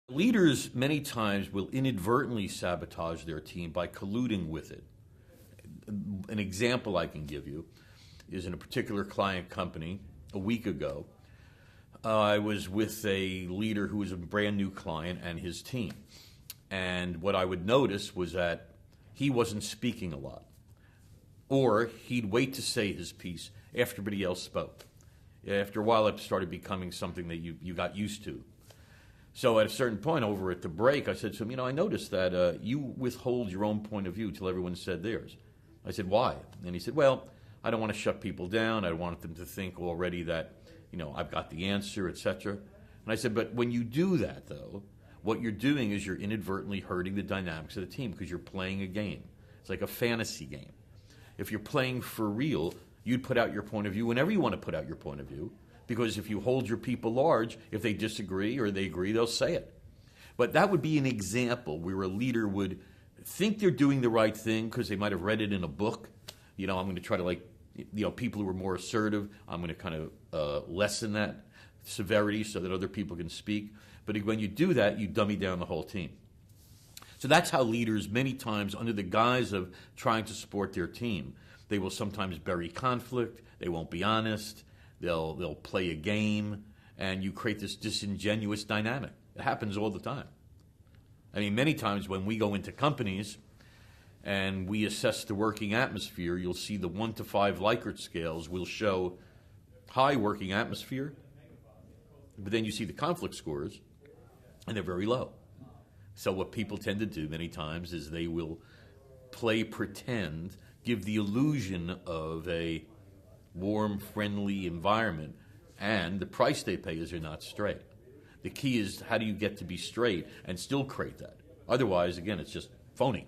Leaders many times will inadvertently sabotage their team by colluding with it. An example I can give you is in a particular client company a week ago. I was with a leader who was a brand new client and his team. And what I would notice was that he wasn't speaking a lot. Or he'd wait to say his piece after everybody else spoke. After a while, it started becoming something that you got used to. So at a certain point over at the break, I said to him, I noticed that you withhold your own point of view till everyone said theirs. I said, why? And he said, well, I don't want to shut people down. I want them to think already that, I've got the answer, etc. And I said, but when you do that, though, what you're doing is you're inadvertently hurting the dynamics of the team because you're playing a game. It's like a fantasy game. If you're playing for real, you'd put out your point of view whenever you want to put out your point of view. Because if you hold your people large, if they disagree or they agree, they'll say it. But that would be an example where a leader would think they're doing the right thing because they might have read it in a book. I'm going to try to people who are more assertive, I'm going to kind of lessen that severity so that other people can speak. But when you do that, you dummy down the whole team. So that's how leaders, many times, under the guise of trying to support their team, they will sometimes bury conflict, they won't be honest, they'll play a game, and you create this disingenuous dynamic. It happens all the time. I mean, many times when we go into companies and we assess the working atmosphere, you'll see the 1 to 5 Likert scales will show high working atmosphere, but then you see the conflict scores, and they're very low. So what people tend to do many times is they will play pretend, give the illusion of a warm, friendly environment, and the price they pay is they're not straight. The key is how do you get to be straight and still create that? Otherwise, again, it's just phony.